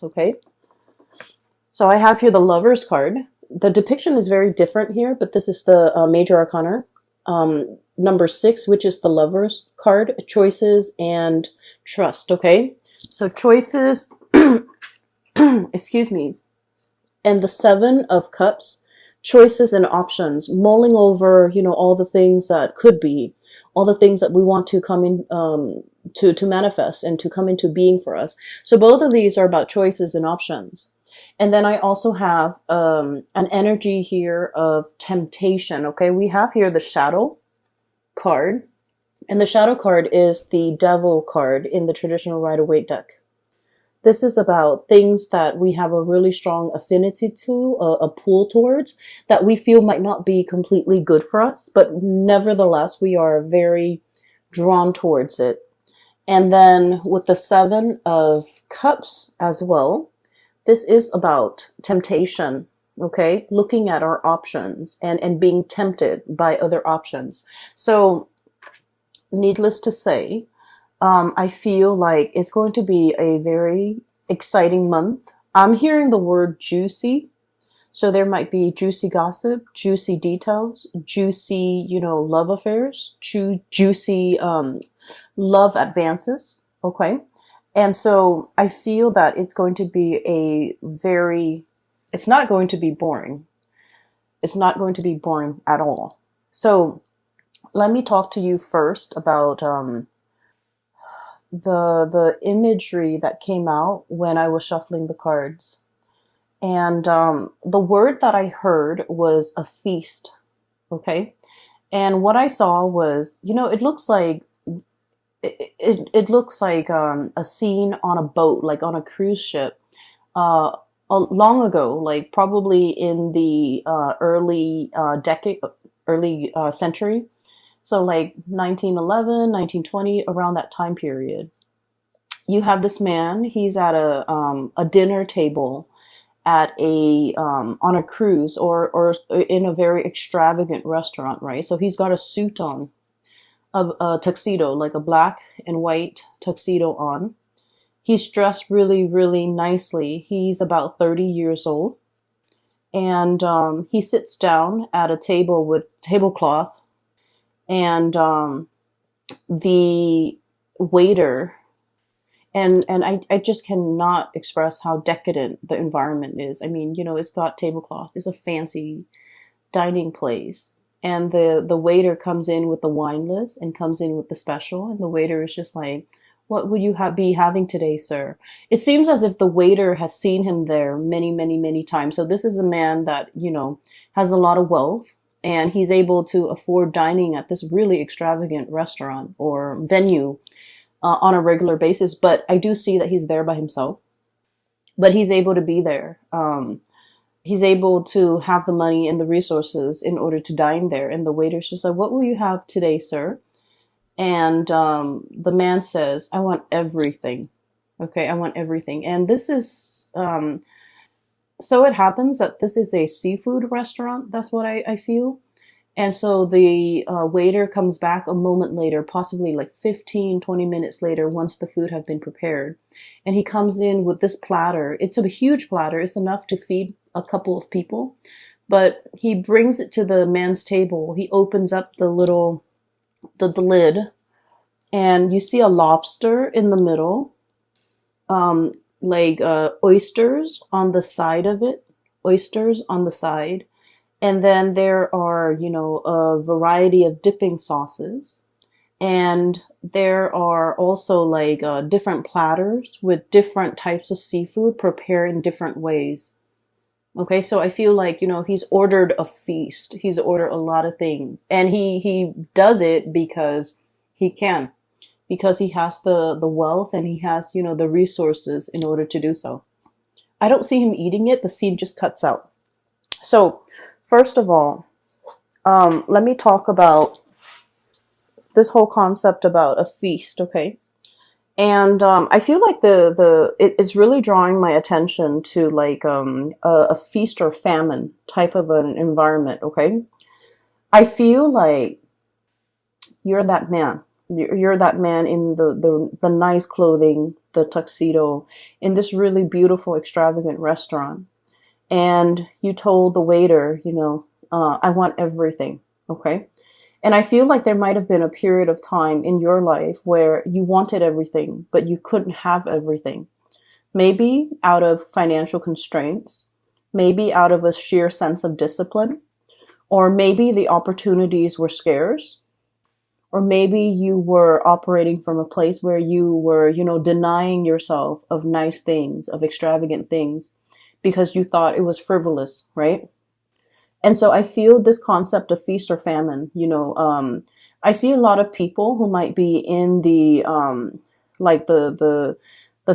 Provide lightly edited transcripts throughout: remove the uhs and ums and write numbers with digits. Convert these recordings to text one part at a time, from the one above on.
Okay. So I have here the Lovers card. The depiction is very different here, but this is the Major Arcana. Number 6, which is the Lovers card, choices and trust. Okay. So choices, excuse me, and the 7 of Cups, choices and options, mulling over, all the things that could be, all the things that we want to come in, to manifest and to come into being for us. So both of these are about choices and options. And then I also have an energy here of temptation. Okay, we have here the Shadow card, and the Shadow card is the Devil card in the traditional Rider-Waite deck. This is about things that we have a really strong affinity to, a pull towards, that we feel might not be completely good for us, but nevertheless, we are very drawn towards it. And then with the 7 of Cups as well, this is about temptation, okay? Looking at our options and being tempted by other options. So, needless to say, I feel like it's going to be a very exciting month. I'm hearing the word juicy. So there might be juicy gossip, juicy details, juicy, love affairs, juicy love advances. Okay. And so I feel that it's going to be it's not going to be boring. It's not going to be boring at all. So let me talk to you first about the imagery that came out when I was shuffling the cards. And the word that I heard was a feast. Okay. And what I saw was, it looks like it looks like a scene on a boat, like on a cruise ship, long ago, like probably in the early century. So like 1911, 1920, around that time period. You have this man, he's at a dinner table at on a cruise or in a very extravagant restaurant, right? So he's got a suit on, a tuxedo, like a black and white tuxedo on. He's dressed really, really nicely. He's about 30 years old. And he sits down at a table with tablecloth. And the waiter, and I just cannot express how decadent the environment is. I mean, it's got tablecloth. It's a fancy dining place. And the waiter comes in with the wine list and comes in with the special. And the waiter is just like, what would you be having today, sir? It seems as if the waiter has seen him there many, many, many times. So this is a man that, has a lot of wealth, and he's able to afford dining at this really extravagant restaurant or venue on a regular basis. But I do see that he's there by himself, but he's able to be there. He's able to have the money and the resources in order to dine there. And the waiter's just like, what will you have today, sir? And the man says, I want everything. Okay, I want everything. And this is, so it happens that this is a seafood restaurant. That's what I feel. And so the waiter comes back a moment later, possibly like 15, 20 minutes later, once the food have been prepared. And he comes in with this platter. It's a huge platter. It's enough to feed a couple of people. But he brings it to the man's table. He opens up the lid, and you see a lobster in the middle, oysters on the side of it, oysters on the side. And then there are, a variety of dipping sauces. And there are also different platters with different types of seafood prepared in different ways. Okay, so I feel like, he's ordered a feast. He's ordered a lot of things. And he does it because he can. Because he has the wealth and he has, the resources in order to do so. I don't see him eating it. The scene just cuts out. So, first of all, let me talk about this whole concept about a feast, okay? And I feel like it's really drawing my attention to a feast or famine type of an environment, okay? I feel like you're that man. you're that man in the nice clothing, the tuxedo, in this really beautiful, extravagant restaurant. And you told the waiter, I want everything. Okay. And I feel like there might have been a period of time in your life where you wanted everything, but you couldn't have everything. Maybe out of financial constraints, maybe out of a sheer sense of discipline, or maybe the opportunities were scarce, or maybe you were operating from a place where you were, denying yourself of nice things, of extravagant things, because you thought it was frivolous, right? And so I feel this concept of feast or famine, I see a lot of people who might be in the, like the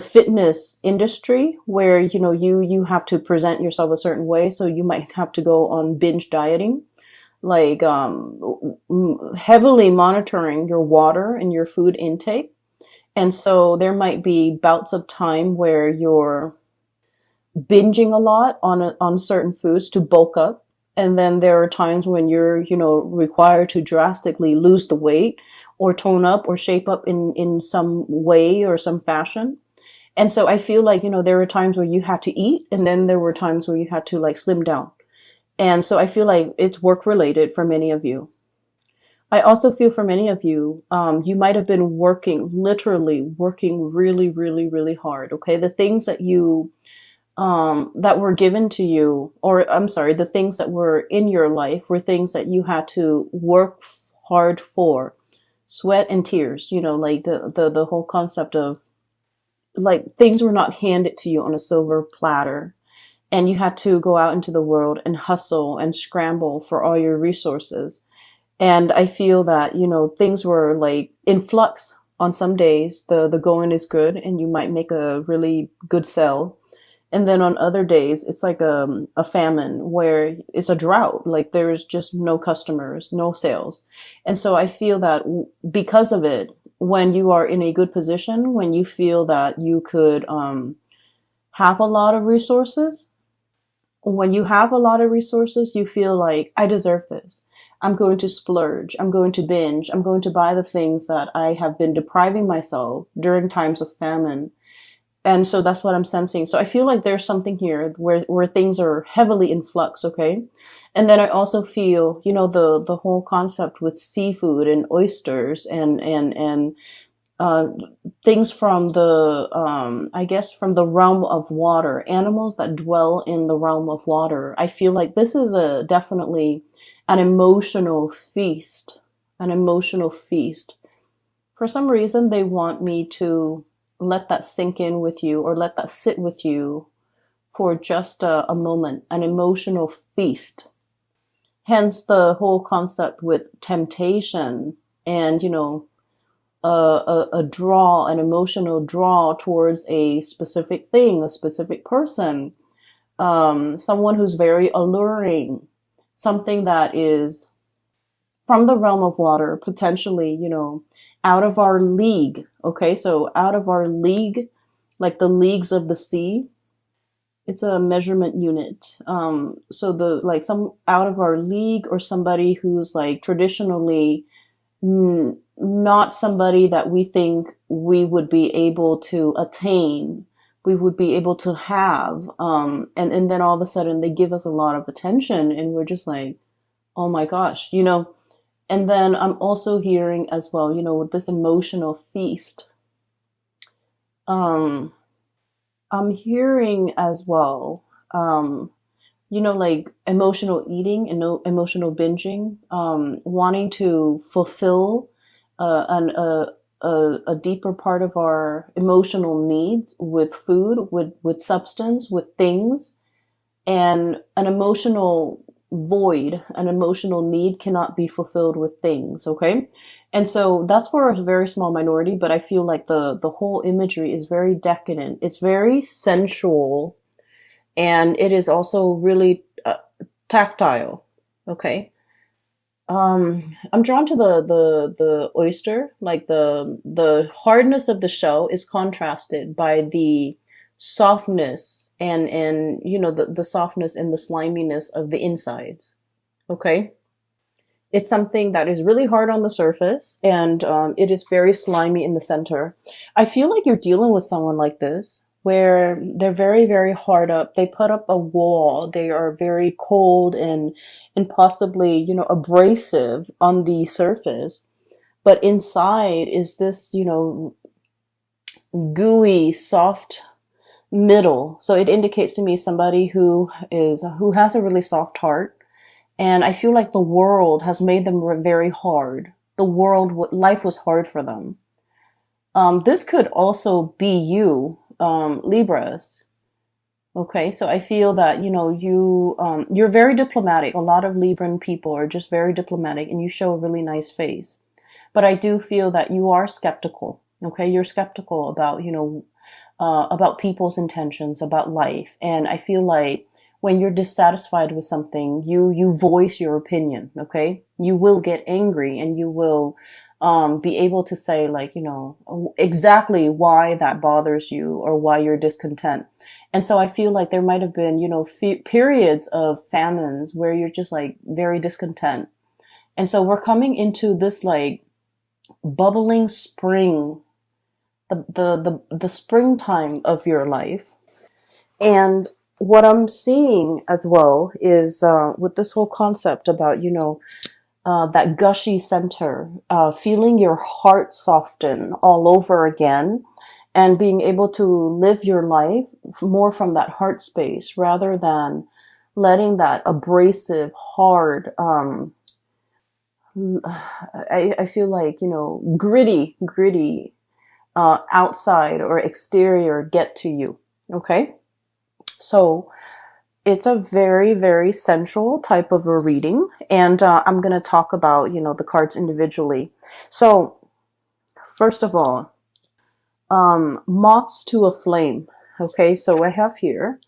fitness industry where, you have to present yourself a certain way. So you might have to go on binge dieting, like, heavily monitoring your water and your food intake. And so there might be bouts of time where you're binging a lot on certain foods to bulk up. And then there are times when you're, required to drastically lose the weight or tone up or shape up in some way or some fashion. And so I feel like, there were times where you had to eat, and then there were times where you had to like slim down. And so I feel like it's work related for many of you. I also feel for many of you, you might have been working, literally working really, really, really hard. Okay. The things that were given to you, or I'm sorry, the things that were in your life were things that you had to work hard for, sweat and tears, like the whole concept of like things were not handed to you on a silver platter, and you had to go out into the world and hustle and scramble for all your resources. And I feel that, things were like in flux on some days. The going is good and you might make a really good sell. And then on other days, it's like a famine where it's a drought. Like there's just no customers, no sales. And so I feel that because of it, when you are in a good position, when you feel that you could have a lot of resources, when you have a lot of resources, you feel like, I deserve this. I'm going to splurge. I'm going to binge. I'm going to buy the things that I have been depriving myself during times of famine. And so that's what I'm sensing. So I feel like there's something here where things are heavily in flux, okay? And then I also feel, the whole concept with seafood and oysters and uh, things from the, I guess from the realm of water, animals that dwell in the realm of water. I feel like this is definitely an emotional feast, an emotional feast. For some reason, they want me to let that sink in with you or let that sit with you for just a moment, an emotional feast. Hence the whole concept with temptation and, a draw, an emotional draw towards a specific thing, a specific person, someone who's very alluring, something that is from the realm of water, potentially, out of our league. Okay, so out of our league, like the leagues of the sea, it's a measurement unit. So the like some out of our league, or somebody who's like traditionally not somebody that we think we would be able to attain, we would be able to have. And then all of a sudden they give us a lot of attention and we're just like, oh my gosh, And then I'm also hearing as well, with this emotional feast, um, I'm hearing as well, like emotional eating and emotional binging, wanting to fulfill a deeper part of our emotional needs with food, with substance, with things, and an emotional void, an emotional need cannot be fulfilled with things. Okay. And so that's for a very small minority, but I feel like the whole imagery is very decadent. It's very sensual, and it is also really tactile. Okay. I'm drawn to the oyster, like the hardness of the shell is contrasted by the softness and the softness and the sliminess of the insides. Okay. It's something that is really hard on the surface, and it is very slimy in the center. I feel like you're dealing with someone like this, where they're very, very hard up. They put up a wall. They are very cold and possibly, abrasive on the surface. But inside is this, gooey, soft middle. So it indicates to me somebody who has a really soft heart, and I feel like the world has made them very hard. Life was hard for them. This could also be you, Libras. Okay, so I feel that you're very diplomatic. A lot of Libran people are just very diplomatic, and you show a really nice face. But I do feel that you are skeptical. Okay, you're skeptical about about people's intentions, about life, and I feel like when you're dissatisfied with something, you voice your opinion. Okay, you will get angry, and you will be able to say, like, exactly why that bothers you or why you're discontent. And so I feel like there might have been, periods of famines where you're just like very discontent. And so we're coming into this like bubbling spring, the springtime of your life. And what I'm seeing as well is with this whole concept about, that gushy center, feeling your heart soften all over again, and being able to live your life more from that heart space rather than letting that abrasive, hard, I feel like, gritty outside or exterior get to you. Okay? So it's a very, very central type of a reading, and I'm going to talk about, the cards individually. So, first of all, moths to a flame. Okay, so I have here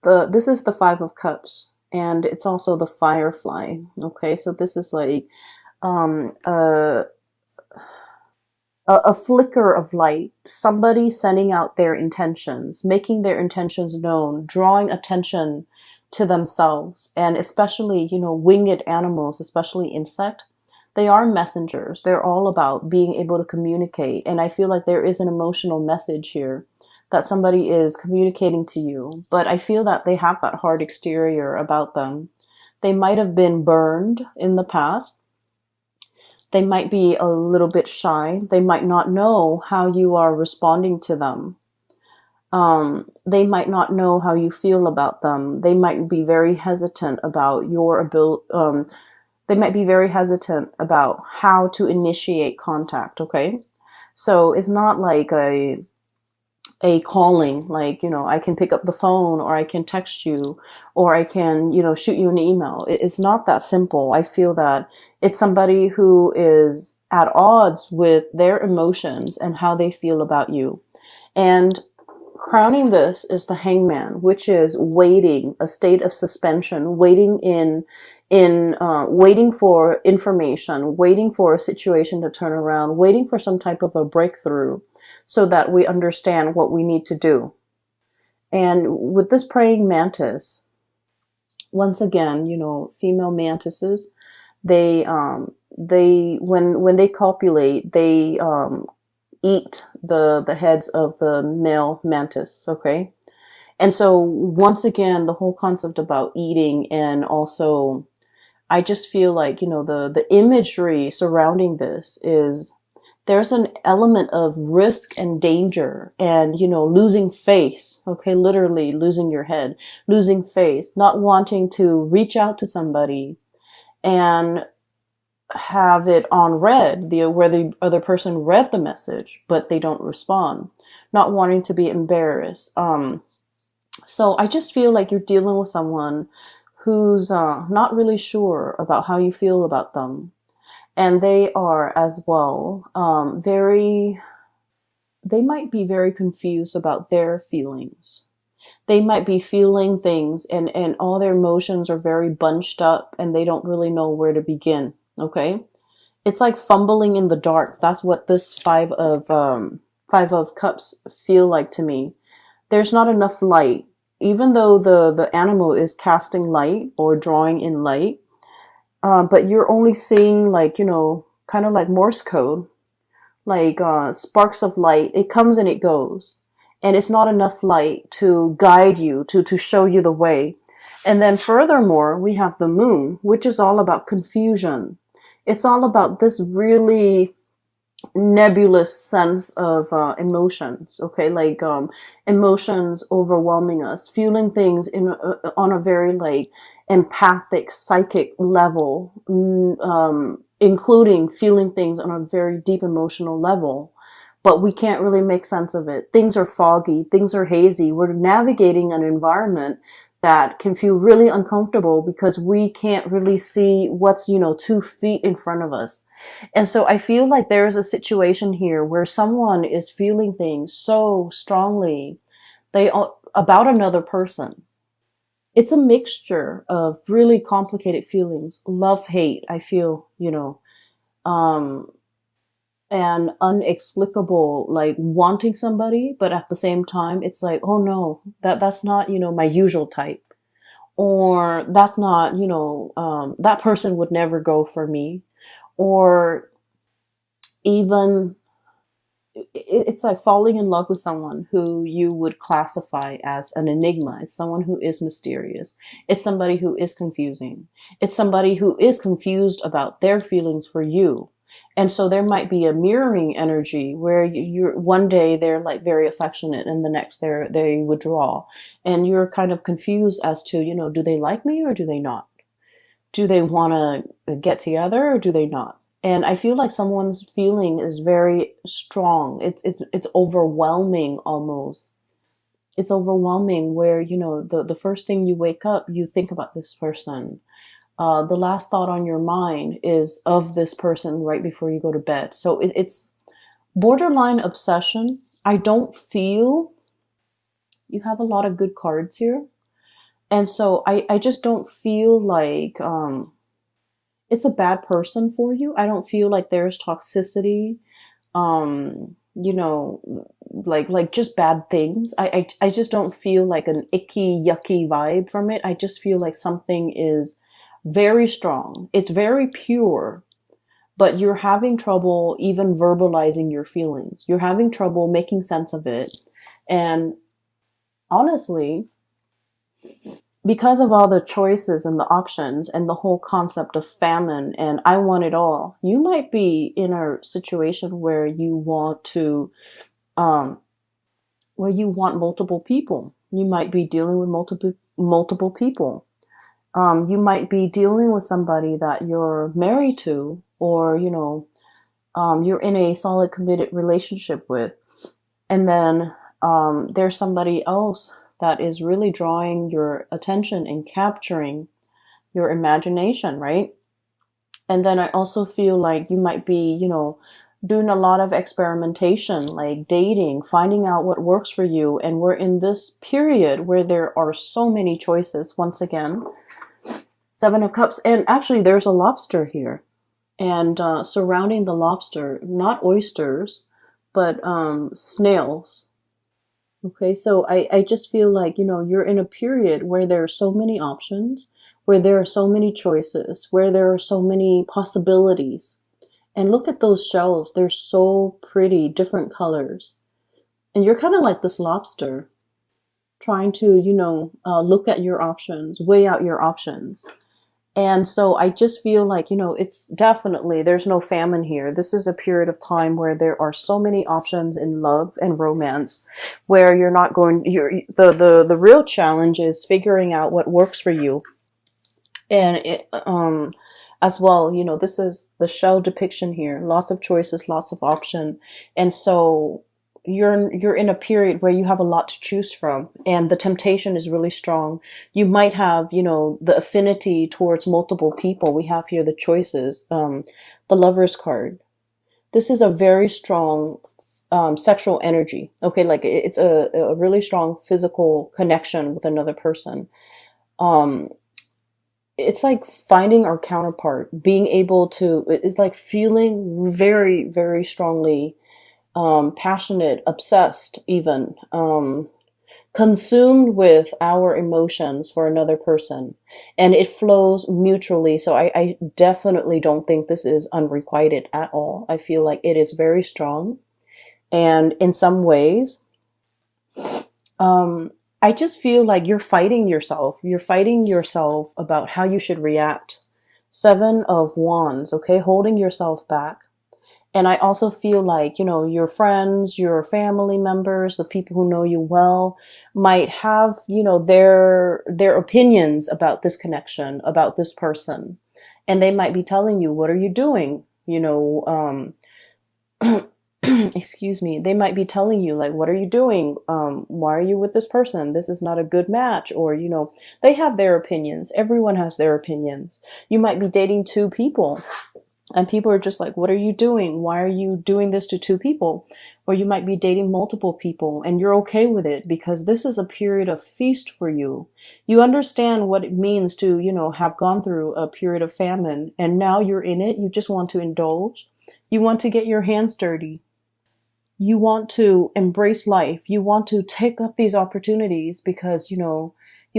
this is the Five of Cups, and it's also the Firefly. Okay, so this is like um, a a flicker of light, somebody sending out their intentions, making their intentions known, drawing attention to themselves, and especially, winged animals, especially insect. They are messengers. They're all about being able to communicate. And I feel like there is an emotional message here that somebody is communicating to you. But I feel that they have that hard exterior about them. They might have been burned in the past. They might be a little bit shy. They might not know how you are responding to them. They might not know how you feel about them. They might be very hesitant about your ability. They might be very hesitant about how to initiate contact. Okay, so it's not like a calling, like, I can pick up the phone, or I can text you, or I can, shoot you an email. It's not that simple. I feel that it's somebody who is at odds with their emotions and how they feel about you. And crowning this is the Hangman, which is waiting, a state of suspension, waiting waiting for information, waiting for a situation to turn around, waiting for some type of a breakthrough so that we understand what we need to do. And with this praying mantis, once again, female mantises, they when they copulate, they eat the heads of the male mantis. Okay, and so once again, the whole concept about eating, and also I just feel like, the imagery surrounding this is there's an element of risk and danger and, losing face. Okay, literally losing your head, losing face, not wanting to reach out to somebody and have it on read, where the other person read the message, but they don't respond, not wanting to be embarrassed. So I just feel like you're dealing with someone who's not really sure about how you feel about them. And they are as well they might be very confused about their feelings. They might be feeling things, and all their emotions are very bunched up, and they don't really know where to begin. Okay? It's like fumbling in the dark. That's what this Five of Cups feel like to me. There's not enough light. Even though the animal is casting light or drawing in light, but you're only seeing like, kind of like Morse code, like sparks of light. It comes and it goes, and it's not enough light to guide you, to show you the way. And then furthermore, we have the moon, which is all about confusion. It's all about this really nebulous sense of emotions. Okay, like emotions overwhelming us, feeling things on a very like empathic psychic level, including feeling things on a very deep emotional level, but we can't really make sense of it. Things are foggy, things are hazy. We're navigating an environment that can feel really uncomfortable because we can't really see what's 2 feet in front of us. And so I feel like there is a situation here where someone is feeling things so strongly they about another person. It's a mixture of really complicated feelings, love, hate. I feel, um, and unexplicable, like wanting somebody, but at the same time, it's like, oh no, that's not, my usual type, or that's not, that person would never go for me, or even it's like falling in love with someone who you would classify as an enigma. It's someone who is mysterious. It's somebody who is confusing. It's somebody who is confused about their feelings for you. And so there might be a mirroring energy where you're one day they're like very affectionate and the next they withdraw. And you're kind of confused as to, do they like me or do they not? Do they want to get together or do they not? And I feel like someone's feeling is very strong. It's overwhelming almost. It's overwhelming where, the first thing you wake up, you think about this person. The last thought on your mind is of this person right before you go to bed. So it's borderline obsession. I don't feel you have a lot of good cards here. And so I just don't feel like it's a bad person for you. I don't feel like there's toxicity, like just bad things. I just don't feel like an icky, yucky vibe from it. I just feel like something is very strong. It's very pure, but you're having trouble even verbalizing your feelings. You're having trouble making sense of it. And honestly, because of all the choices and the options and the whole concept of famine and I want it all, you might be in a situation where you want to, um, where you want multiple people. You might be dealing with multiple people. You might be dealing with somebody that you're married to, or you're in a solid committed relationship with, and then there's somebody else that is really drawing your attention and capturing your imagination, right? And then I also feel like you might be, doing a lot of experimentation, like dating, finding out what works for you. And we're in this period where there are so many choices. Once again, 7 of Cups. And actually, there's a lobster here. And surrounding the lobster, not oysters, but snails. Okay, so I just feel like, you're in a period where there are so many options, where there are so many choices, where there are so many possibilities. And look at those shells. They're so pretty, different colors. And you're kind of like this lobster, trying to, look at your options, weigh out your options. And so I just feel like, it's definitely, there's no famine here. This is a period of time where there are so many options in love and romance, where the real challenge is figuring out what works for you. And as well, this is the shell depiction here, lots of choices, lots of option. And so you're in a period where you have a lot to choose from and the temptation is really strong. You might have, the affinity towards multiple people. We have here the choices, the Lover's card. This is a very strong sexual energy. Okay, like it's a really strong physical connection with another person. Um, it's like finding our counterpart, being able to, it's like feeling very, very strongly passionate, obsessed, even consumed with our emotions for another person, and it flows mutually. So I definitely don't think this is unrequited at all. I feel like it is very strong, and in some ways, um, I just feel like you're fighting yourself. You're fighting yourself about how you should react. Seven of Wands, okay, holding yourself back. And I also feel like, your friends, your family members, the people who know you well might have, their opinions about this connection, about this person. And they might be telling you, what are you doing? Excuse me, they might be telling you, like, what are you doing? Why are you with this person? This is not a good match. Or, they have their opinions. Everyone has their opinions. You might be dating two people, and people are just like, what are you doing? Why are you doing this to two people? Or you might be dating multiple people and you're okay with it because this is a period of feast for you. You understand what it means to, have gone through a period of famine, and now you're in it. You just want to indulge. You want to get your hands dirty. You want to embrace life. You want to take up these opportunities because, you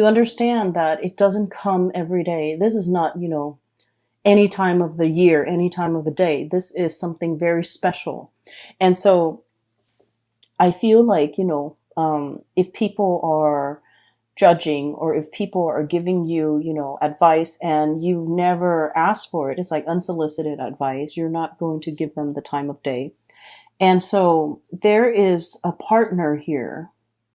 understand that it doesn't come every day. This is not, any time of the year, any time of the day. This is something very special. And so I feel like, if people are judging, or if people are giving you, advice and you've never asked for it, it's like unsolicited advice. You're not going to give them the time of day. And so there is a partner here